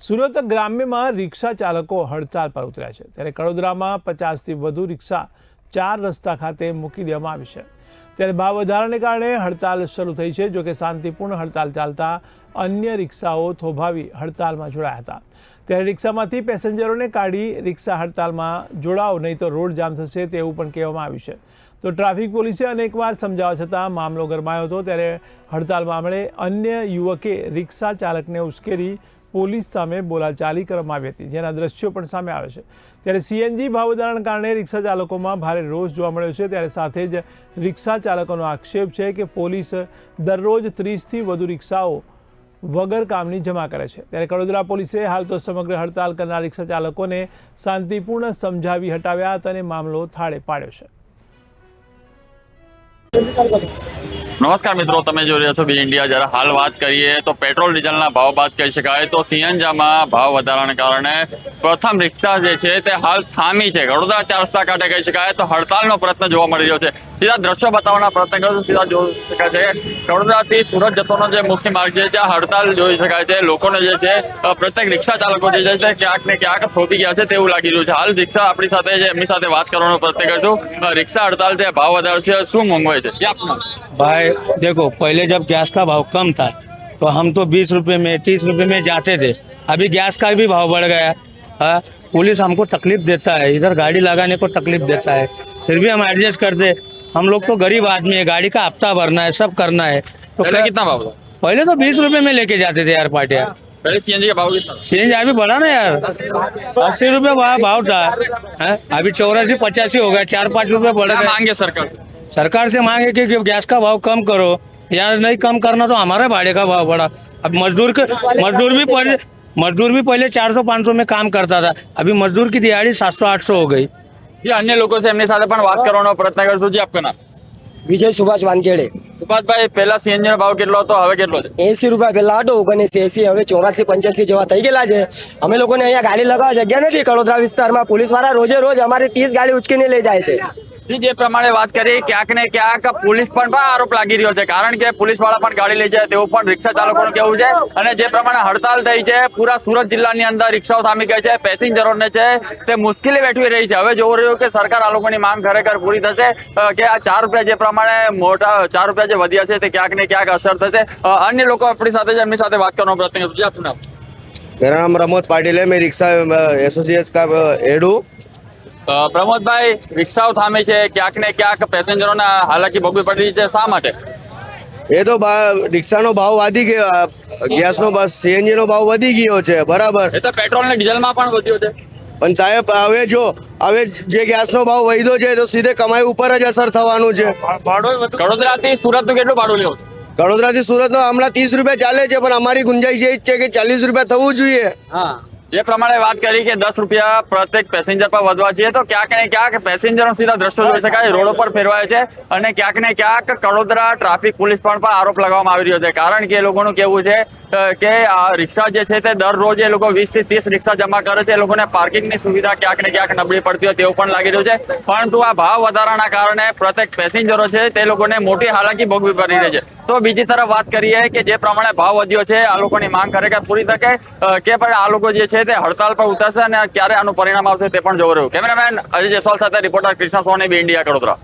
સુરત ગ્રામ્યમાં રિક્ષા ચાલકો હડતાલ પર ઉતર્યા છે, ત્યારે કડોદરામાં 50થી વધુ રિક્ષા 4 રસ્તા ખાતે મૂકી દેવામાં આવી છે। ત્યારે ભાવ વધારાને કારણે હડતાલ શરૂ થઈ છે। જોકે શાંતિપૂર્ણ હડતાલ ચાલતા અન્ય રિક્ષાઓ થોભાવી હડતાલમાં જોડાયા હતા। ત્યારે રિક્ષામાંથી પેસેન્જરોને કાઢી રિક્ષા હડતાલમાં જોડાઓ, નહીં તો રોડ જામ થશે તેવું પણ કહેવામાં આવ્યું છે। તો ટ્રાફિક પોલીસે અનેકવાર સમજાવવા છતાં મામલો ગરમાયો હતો। ત્યારે હડતાલ મામલે અન્ય યુવકે રિક્ષા ચાલકને ઉશ્કેરી પોલીસ સામે બોલાચાલી કરવામાં આવી હતી, જેના દ્રશ્યો પણ સામે આવે છે। ત્યારે સીએનજી ભાવ વધારાના કારણે રિક્ષા ચાલકોમાં ભારે રોષ જોવા મળ્યો છે। ત્યારે સાથે જ રિક્ષા ચાલકોનો આક્ષેપ છે કે પોલીસ દરરોજ 30થી વધુ રિક્ષાઓ વગર કામની જમા કરે છે। ત્યારે કડોદરા પોલીસે હાલ તો સમગ્ર હડતાલ કરનાર રિક્ષા ચાલકોને શાંતિપૂર્ણ સમજાવી હટાવ્યા હતા અને મામલો થાળે પાડ્યો છે। નમસ્કાર મિત્રો, તમે જોઈ રહ્યા છો બી ઇન્ડિયા। જ્યારે હાલ વાત કરીએ તો પેટ્રોલ ડીઝલના ભાવ બાદ કહી શકાય તો સીએનજીમાં ભાવ વધારાને કારણે પ્રથમ રિક્ષા જે છે તે હાલ થામી છે। કડોદરા 4 રસ્તા કાંઠે કહી શકાય તો હડતાલનો પ્રયત્ન જોવા મળી રહ્યો છે। સીધા દ્રશ્યો બતાવવાના પ્રયત્ન કરો તો સીધા જોઈ શકાય છે કડોદરાથી સુરત જતોનો જે મુખ્ય માર્ગ છે ત્યાં હડતાલ જોઈ શકાય છે। લોકોને જે છે પ્રત્યેક રિક્ષા ચાલકો જે છે તે ક્યાંક ને ક્યાંક થોભી ગયા છે તેવું લાગી રહ્યું છે। હાલ રિક્ષા આપણી સાથે છે, એમની સાથે વાત કરવાનો પ્રયત્ન કરશું। રિક્ષા હડતાલ છે, ભાવ વધારો છે, શું મોંઘવાઈ છે? भाई देखो, पहले जब गैस का भाव कम था तो हम तो 20 रुपए में 30 रुपए में जाते थे। अभी गैस का भी भाव बढ़ गया है। पुलिस हमको तकलीफ देता है, इधर गाड़ी लगाने को तकलीफ देता है, फिर भी हम एडजस्ट करते। हम लोग तो गरीब आदमी है, गाड़ी का हफ्ता भरना है, सब करना है। तो पहले कितना भाव था? पहले तो 20 रुपए में लेके जाते थे यार पार्टियाँ। पहले सीएनजी का भाव कितना? सीएनजी अभी बढ़ा ना यार, 80 रुपये भाव था, अभी 84-85 हो गया, 4-5 रुपये बढ़ गए। मांगे सरकार सरकार से मांगे कि गैस का भाव कम करो, या नहीं कम करना तो हमारे भाड़े का भाव बढ़ा। अब मजदूर भी पहले 400-500 में काम करता था, अभी मजदूर की दिहाड़ी 700-800 हो गई। ये अन्य लोगों से एमनी સાથે પણ વાત કરવાનો પ્રયત્ન કરશું। જી, આપનું નામ? વિજય સુભાષ વાનખેડે। સુભાષભાઈ, પહેલા સીએનજી નો ભાવ કેટલો હતો, હવે કેટલો છે? 80 રૂપિયા પહેલા હતો, 79-80, હવે 84-85 જેવા થઈ ગયેલા છે। અમે લોકોને અહીંયા ગાડી લગાવવા જગ્યા નથી। કડોદરા વિસ્તારમાં પોલીસ વાળા રોજે રોજ અમારી 30 ગાડી ઉચકીને લઈ જાય છે। જે પ્રમાણે વાત કરી, ક્યાંક ને ક્યાંક પોલીસ પણ આરોપ લાગી રહ્યો છે, કારણ કે પોલીસ વાળા પણ ગાડી લઈ જાય તેવું પણ રિક્ષા ચાલકોનું કહેવું છે। અને જે પ્રમાણે હડતાલ થઈ છે, પૂરા સુરત જિલ્લાની અંદર રિક્ષાઓ થામી ગઈ છે, પેસેન્જરોને છે તે મુશ્કેલી વેઠવી રહી છે। હવે જોવું રહ્યું કે સરકાર આ લોકોની માંગ ખરેખર પૂરી થશે કે આ 4 રૂપિયા જે પ્રમાણે મોટા 4 રૂપિયા જે વધ્યા છે તે ક્યાંક ને ક્યાંક અસર થશે। અન્ય લોકો આપણી સાથે એમની સાથે વાત કરવાનો પ્રયત્ન કરું। આપનું નામ? मेरा नाम प्रमोद पाटिल है। मैं रिक्शा एसोसिएशन का हेड हूँ। પ્રમોદભાઈ, રિક્ષાઓ થામે છે, ક્યાંક ને ક્યાંક પેસેન્જરોને હાલાકી ભોગવી પડી છે, શા માટે? એ તો રિક્ષાનો ભાવ વધી ગયો, ગેસનો સીએનજી નો ભાવ વધી ગયો છે, બરાબર। એ તો પેટ્રોલ ને ડીઝલમાં પણ વધ્યો છે, પણ સાહેબ હવે જે ગેસનો ભાવ વધ્યો છે તો સીધે કમાઈ ઉપર જ અસર થવાનું છે। કડોદરાથી સુરતનું કેટલું ભાડું લેવું? કડોદરાથી સુરતનો હમણાં 30 રૂપિયા ચાલે છે, પણ અમારી ગુંજાઈશ એ જ છે કે 40 રૂપિયા થવું જોઈએ। હા, જે પ્રમાણે વાત કરી કે 10 રૂપિયા પ્રત્યેક પેસેન્જર પર વધવા જોઈએ, તો ક્યાંક ને ક્યાંક પેસેન્જરો સીધા દ્રશ્યો જોઈ શકાય, રોડો પર ફેરવાય છે। અને ક્યાંક ને ક્યાંક કડોદરા ટ્રાફિક પોલીસ પણ આરોપ લગાવવામાં આવી રહ્યો છે, કારણ કે એ લોકોનું કહેવું છે કે આ રિક્ષા જે છે તે દરરોજ એ લોકો 20 થી 30 રિક્ષા જમા કરે છે। એ લોકોને પાર્કિંગની સુવિધા ક્યાંક ને ક્યાંક નબળી પડતી હોય તેવું પણ લાગી રહ્યું છે। પરંતુ આ ભાવ વધારાના કારણે પ્રત્યેક પેસેન્જરો છે તે લોકોને મોટી હાલાકી ભોગવી પડી રહી છે। તો બીજી તરફ વાત કરીએ કે જે પ્રમાણે ભાવ વધ્યો છે, આ લોકોની માંગ ખરેખર પૂરી થશે કે પણ આ લોકો જે છે તે હડતાલ પર ઉતરશે અને ક્યારે આનું પરિણામ આવશે તે પણ જોવું રહ્યું। કેમેરામેન અજય જયસ્વાલ સાથે રિપોર્ટર કૃષ્ણ સોની, બી ઇન્ડિયા, કડોદરા।